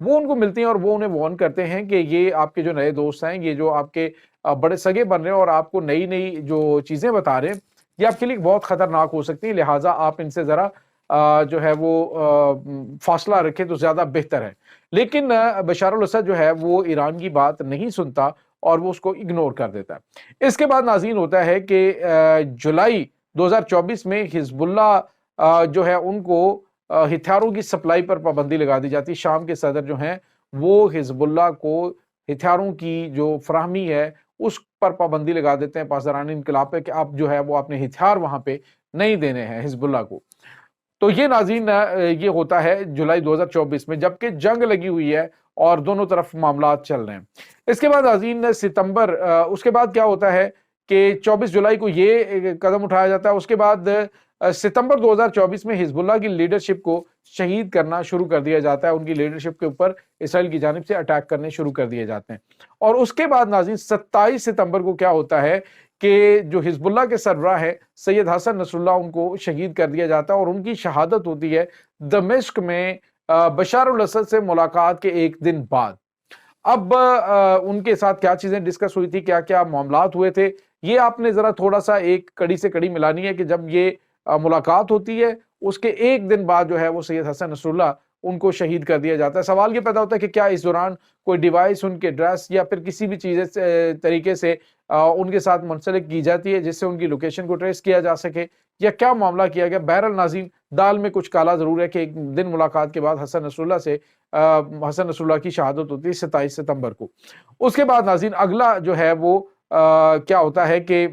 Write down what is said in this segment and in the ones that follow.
وہ ان کو ملتی ہیں اور وہ انہیں وارن کرتے ہیں کہ یہ آپ کے جو نئے دوست ہیں، یہ جو آپ کے بڑے سگے بن رہے ہیں اور آپ کو نئی نئی جو چیزیں بتا رہے ہیں، یہ آپ کے لیے بہت خطرناک ہو سکتی ہیں، لہٰذا آپ ان سے ذرا جو ہے وہ فاصلہ رکھیں تو زیادہ بہتر ہے۔ لیکن بشار الاسد جو ہے وہ ایران کی بات نہیں سنتا اور وہ اس کو اگنور کر دیتا ہے۔ اس کے بعد ناظرین ہوتا ہے کہ جولائی 2024 میں حزب اللہ جو ہے ان کو ہتھیاروں کی سپلائی پر پابندی لگا دی جاتی ہے۔ شام کے صدر جو ہیں وہ حزب اللہ کو ہتھیاروں کی جو فراہمی ہے اس پر پابندی لگا دیتے ہیں پاسداران انقلاب پہ کہ آپ جو ہے وہ اپنے ہتھیار وہاں پہ نہیں دینے ہیں حزب اللہ کو۔ تو یہ ناظرین یہ ہوتا ہے جولائی 2024 میں، جبکہ جنگ لگی ہوئی ہے اور دونوں طرف معاملات چل رہے ہیں۔ اس کے بعد ناظرین اس کے بعد کیا ہوتا ہے کہ 24 جولائی کو یہ قدم اٹھایا جاتا ہے۔ اس کے بعد ستمبر 2024 میں حزب اللہ کی لیڈرشپ کو شہید کرنا شروع کر دیا جاتا ہے، ان کی لیڈرشپ کے اوپر اسرائیل کی جانب سے اٹیک کرنے شروع کر دیے جاتے ہیں۔ اور اس کے بعد ناظرین 27 ستمبر کو کیا ہوتا ہے کہ جو حزب اللہ کے سربراہ ہے سید حسن نصر اللہ، ان کو شہید کر دیا جاتا ہے اور ان کی شہادت ہوتی ہے دمشق میں بشار الاسد سے ملاقات کے ایک دن بعد۔ اب ان کے ساتھ کیا چیزیں ڈسکس ہوئی تھی، کیا کیا معاملات ہوئے تھے، یہ آپ نے ذرا تھوڑا سا ایک کڑی سے کڑی ملانی ہے کہ جب یہ ملاقات ہوتی ہے اس کے ایک دن بعد جو ہے وہ سید حسن نصر اللہ ان کو شہید کر دیا جاتا ہے۔ سوال یہ پیدا ہوتا ہے کہ کیا اس دوران کوئی ڈیوائس ان کے ڈریس یا پھر کسی بھی چیز طریقے سے ان کے ساتھ منسلک کی جاتی ہے جس سے ان کی لوکیشن کو ٹریس کیا جا سکے، یا کیا معاملہ کیا گیا؟ بہرحال ناظرین دال میں کچھ کالا ضرور ہے کہ ایک دن ملاقات کے بعد حسن نصر اللہ کی شہادت ہوتی ہے 27 ستمبر کو۔ اس کے بعد ناظرین اگلا جو ہے وہ کیا ہوتا ہے کہ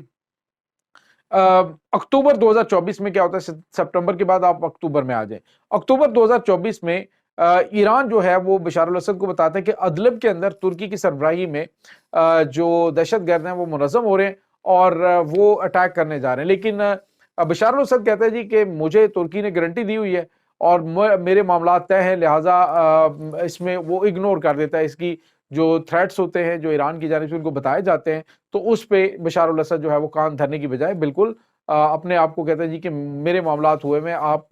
اکتوبر 2024 میں کیا ہوتا ہے، سپٹمبر کے بعد آپ اکتوبر میں آ جائیں۔ اکتوبر 2024 میں ایران جو ہے وہ بشار الاسد کو بتاتے ہیں کہ ادلب کے اندر ترکی کی سربراہی میں جو دہشت گرد ہیں وہ منظم ہو رہے ہیں اور وہ اٹیک کرنے جا رہے ہیں، لیکن بشار الاسد کہتے ہیں جی کہ مجھے ترکی نے گارنٹی دی ہوئی ہے اور میرے معاملات طے ہیں، لہٰذا اس میں وہ اگنور کر دیتا ہے اس کی جو تھریٹس ہوتے ہیں جو ایران کی جانب سے ان کو بتائے جاتے ہیں، تو اس پہ بشار الاسد جو ہے وہ کان دھرنے کی بجائے بالکل اپنے آپ کو کہتا ہے جی کہ میرے معاملات ہوئے میں آپ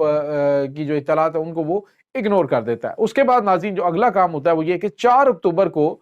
کی جو اطلاعات ہیں ان کو وہ اگنور کر دیتا ہے۔ اس کے بعد ناظرین جو اگلا کام ہوتا ہے وہ یہ کہ 4 اکتوبر کو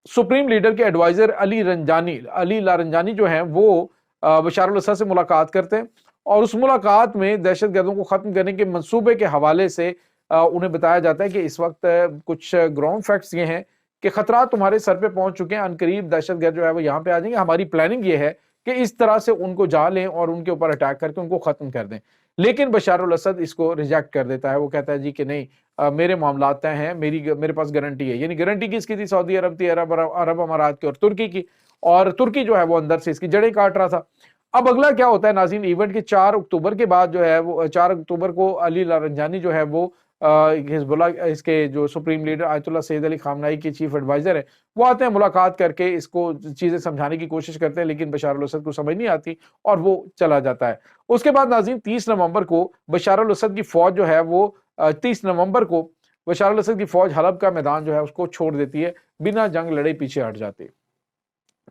سپریم لیڈر کے ایڈوائزر علی لارنجانی جو ہیں وہ بشار الاسد سے ملاقات کرتے ہیں اور اس ملاقات میں دہشت گردوں کو ختم کرنے کے منصوبے کے حوالے سے انہیں بتایا جاتا ہے کہ اس وقت کچھ گراؤنڈ فیکٹس یہ ہیں کہ خطرات تمہارے سر پہ پہنچ چکے ہیں، عنقریب دہشت گرد جو ہے وہ یہاں پہ آ جائیں گے، ہماری پلاننگ یہ ہے کہ اس طرح سے ان کو جا لیں اور ان کے اوپر اٹیک کر کے ان کو ختم کر دیں۔ لیکن بشار الاسد اس کو ریجیکٹ کر دیتا ہے، وہ کہتا ہے جی کہ نہیں، میرے معاملات طے ہیں، میرے پاس گارنٹی ہے۔ یعنی گارنٹی کس کی تھی؟ سعودی عرب تھی، عرب امارات کی اور ترکی کی، اور ترکی جو ہے وہ اندر سے اس کی جڑیں کاٹ رہا تھا۔ اب اگلا کیا ہوتا ہے ناظرین ایونٹ کے 4 اکتوبر کے بعد جو ہے وہ 4 اکتوبر کو علی لارنجانی جو ہے وہ حزب اللہ اس کے جو سپریم لیڈر آیت اللہ سید علی خامنائی کے چیف ایڈوائزر ہیں وہ آتے ہیں، ملاقات کر کے اس کو چیزیں سمجھانے کی کوشش کرتے ہیں، لیکن بشار الاسد کو سمجھ نہیں آتی اور وہ چلا جاتا ہے۔ اس کے بعد ناظرین 30 نومبر کو بشار الاسد کی فوج جو ہے وہ 30 نومبر کو بشار الاسد کی فوج حلب کا میدان جو ہے اس کو چھوڑ دیتی ہے، بنا جنگ لڑے پیچھے ہٹ جاتی ہے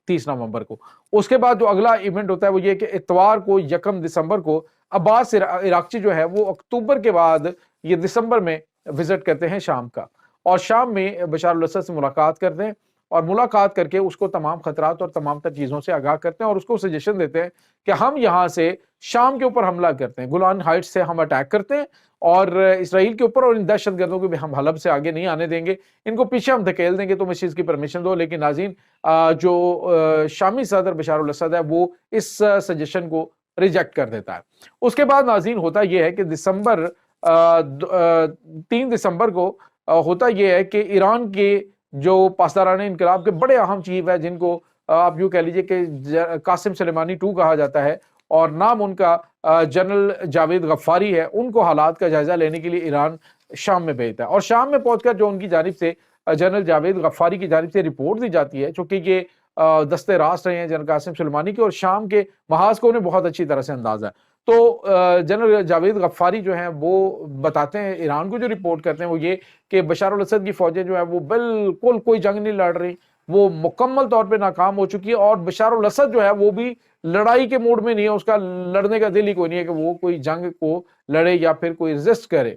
30 نومبر کو۔ اس کے بعد جو اگلا ایونٹ ہوتا ہے وہ یہ کہ اتوار کو 1 دسمبر کو عباس عراقچی جو ہے وہ اکتوبر کے بعد یہ دسمبر میں وزٹ کرتے ہیں شام کا، اور شام میں بشار الاسد سے ملاقات کرتے ہیں اور ملاقات کر کے اس کو تمام خطرات اور تمام تر چیزوں سے آگاہ کرتے ہیں اور اس کو سجیشن دیتے ہیں کہ ہم یہاں سے شام کے اوپر حملہ کرتے ہیں، گولان ہائٹس سے ہم اٹیک کرتے ہیں اور اسرائیل کے اوپر، اور ان دہشت گردوں کو بھی ہم حلب سے آگے نہیں آنے دیں گے، ان کو پیچھے ہم دھکیل دیں گے، تم اس چیز کی پرمیشن دو۔ لیکن ناظرین جو شامی صدر بشار الاسد ہے وہ اس سجیشن کو ریجیکٹ کر دیتا ہے۔ اس کے بعد ناظرین ہوتا یہ ہے کہ 3 دسمبر کو ہوتا یہ ہے کہ ایران کے جو پاسداران انقلاب کے بڑے اہم چیف ہے، جن کو آپ یوں کہہ لیجئے کہ قاسم سلیمانی 2 کہا جاتا ہے اور نام ان کا جنرل جاوید غفاری ہے، ان کو حالات کا جائزہ لینے کے لیے ایران شام میں بھیجتا ہے، اور شام میں پہنچ کر جو ان کی جانب سے جنرل جاوید غفاری کی جانب سے رپورٹ دی جاتی ہے، چونکہ یہ دستے راست رہے ہیں جنرل قاسم سلیمانی کے اور شام کے محاذ کو انہیں بہت اچھی طرح سے اندازہ ہے، تو جنرل جاوید غفاری جو ہیں وہ بتاتے ہیں ایران کو، جو رپورٹ کرتے ہیں وہ یہ کہ بشار الاسد کی فوجیں جو ہیں وہ بالکل کوئی جنگ نہیں لڑ رہی، وہ مکمل طور پہ ناکام ہو چکی ہے، اور بشار الاسد جو ہے وہ بھی لڑائی کے موڈ میں نہیں ہے، اس کا لڑنے کا دل ہی کوئی نہیں ہے کہ وہ کوئی جنگ کو لڑے یا پھر کوئی ریزسٹ کرے۔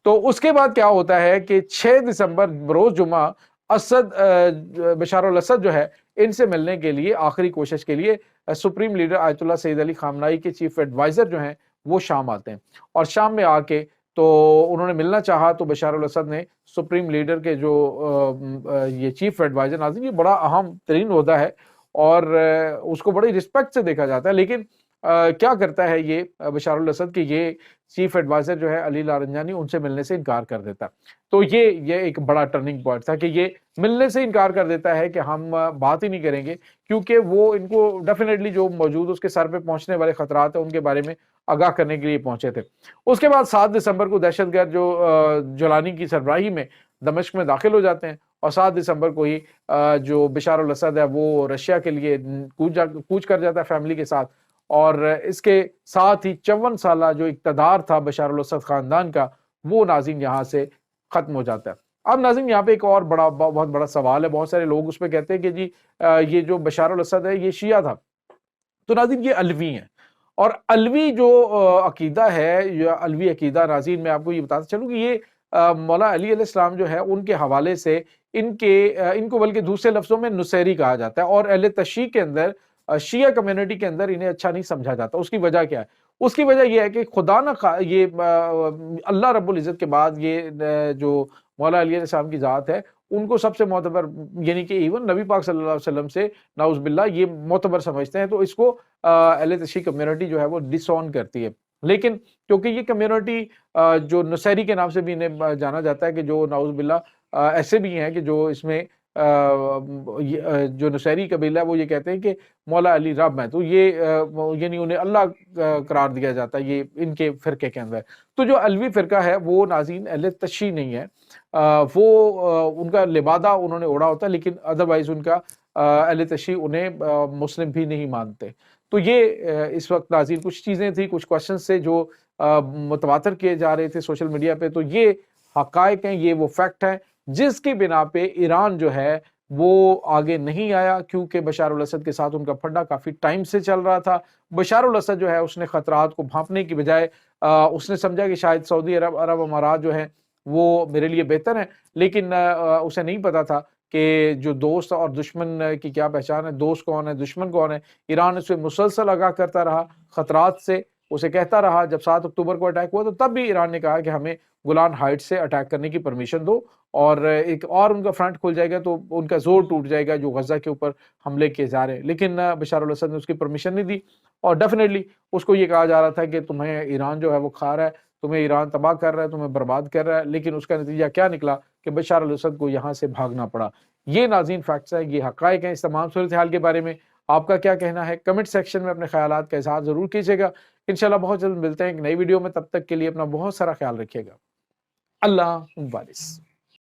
تو اس کے بعد کیا ہوتا ہے کہ 6 دسمبر بروز جمعہ اسد بشار الاسد جو ہے ان سے ملنے کے لیے آخری کوشش کے لیے سپریم لیڈر آیت اللہ سید علی خامنائی کے چیف ایڈوائزر جو ہیں وہ شام آتے ہیں، اور شام میں آ کے تو انہوں نے ملنا چاہا تو بشار الاسد نے سپریم لیڈر کے جو یہ چیف ایڈوائزر، ناظرین یہ بڑا اہم ترین عہدہ ہے اور اس کو بڑی رسپیکٹ سے دیکھا جاتا ہے، لیکن کیا کرتا ہے یہ بشار الاسد کہ یہ چیف ایڈوائزر جو ہے علی لارنجانی ان سے ملنے سے انکار کر دیتا ہے۔ تو یہ ایک بڑا ٹرننگ پوائنٹ تھا کہ یہ ملنے سے انکار کر دیتا ہے کہ ہم بات ہی نہیں کریں گے، کیونکہ وہ ان کو ڈیفینیٹلی جو موجود اس کے سر پہ پہنچنے والے خطرات ہیں ان کے بارے میں آگاہ کرنے کے لیے پہنچے تھے۔ اس کے بعد 7 دسمبر کو دہشت گرد جو جولانی کی سربراہی میں دمشق میں داخل ہو جاتے ہیں، اور 7 دسمبر کو ہی جو بشار الاسد ہے وہ رشیا کے لیے کوچ کر جاتا ہے فیملی کے ساتھ، اور اس کے ساتھ ہی 54 سالہ جو اقتدار تھا بشار الاسد خاندان کا وہ ناظرین یہاں سے ختم ہو جاتا ہے۔ اب ناظرین یہاں پہ ایک اور بہت بڑا سوال ہے، بہت سارے لوگ اس پہ کہتے ہیں کہ جی یہ جو بشار الاسد ہے یہ شیعہ تھا، تو ناظرین یہ علوی ہیں، اور علوی جو عقیدہ ہے یا علوی عقیدہ ناظرین میں آپ کو یہ بتاتا چلوں کہ یہ مولا علی علیہ السلام جو ہے ان کے حوالے سے ان کو بلکہ دوسرے لفظوں میں نصیری کہا جاتا ہے، اور اہل تشیع کے اندر شیعہ کمیونٹی کے اندر انہیں اچھا نہیں سمجھا جاتا۔ اس کی وجہ کیا ہے؟ اس کی وجہ یہ ہے کہ خدا نہ یہ اللہ رب العزت کے بعد یہ جو مولا علی علیہ السلام کی ذات ہے ان کو سب سے معتبر، یعنی کہ ایون نبی پاک صلی اللہ علیہ وسلم سے نعوذ باللہ یہ معتبر سمجھتے ہیں، تو اس کو اہل تشیع کمیونٹی جو ہے وہ ڈس آن کرتی ہے۔ لیکن کیونکہ یہ کمیونٹی جو نصیری کے نام سے بھی انہیں جانا جاتا ہے کہ جو نعوذ باللہ ایسے بھی ہیں کہ جو اس میں جو نصیری قبیلہ ہے وہ یہ کہتے ہیں کہ مولا علی رب ہیں، تو یہ یعنی انہیں اللہ قرار دیا جاتا ہے یہ ان کے فرقے کے اندر۔ تو جو علوی فرقہ ہے وہ ناظرین اہل تشیع نہیں ہے، وہ ان کا لبادہ انہوں نے اوڑا ہوتا ہے، لیکن ادروائز ان کا اہل تشیع انہیں مسلم بھی نہیں مانتے۔ تو یہ اس وقت ناظرین کچھ چیزیں تھیں، کچھ کوشچنز سے جو متواتر کیے جا رہے تھے سوشل میڈیا پہ، تو یہ حقائق ہیں، یہ وہ فیکٹ ہیں جس کی بنا پہ ایران جو ہے وہ آگے نہیں آیا، کیونکہ بشار الاسد کے ساتھ ان کا پھڈا کافی ٹائم سے چل رہا تھا۔ بشار الاسد جو ہے اس نے خطرات کو بھانپنے کی بجائے اس نے سمجھا کہ شاید سعودی عرب امارات جو ہیں وہ میرے لیے بہتر ہیں، لیکن اسے نہیں پتا تھا کہ جو دوست اور دشمن کی کیا پہچان ہے، دوست کون ہے دشمن کون ہے۔ ایران اسے مسلسل آگاہ کرتا رہا خطرات سے، اسے کہتا رہا۔ جب 7 اکتوبر کو اٹیک ہوا تو تب بھی ایران نے کہا کہ ہمیں گولان ہائٹ سے اٹیک کرنے کی پرمیشن دو، اور ایک اور ان کا فرنٹ کھل جائے گا تو ان کا زور ٹوٹ جائے گا جو غزہ کے اوپر حملے کیے جا رہے ہیں۔ لیکن بشار الاسد نے اس کی پرمیشن نہیں دی، اور ڈیفینیٹلی اس کو یہ کہا جا رہا تھا کہ تمہیں ایران جو ہے وہ کھا رہا ہے، تمہیں ایران تباہ کر رہا ہے، تمہیں برباد کر رہا ہے، لیکن اس کا نتیجہ کیا نکلا کہ بشار الاسد کو یہاں سے بھاگنا پڑا۔ یہ ناظرین فیکٹس ہیں، یہ حقائق ہیں۔ اس تمام صورتحال کے بارے میں آپ کا کیا کہنا ہے؟ کمنٹ سیکشن میں اپنے خیالات کا اظہار ضرور کیجیے گا۔ انشاءاللہ بہت جلد ملتے ہیں ایک نئی ویڈیو میں، تب تک کے لیے اپنا بہت سارا خیال رکھیے گا۔ اللہ حافظ۔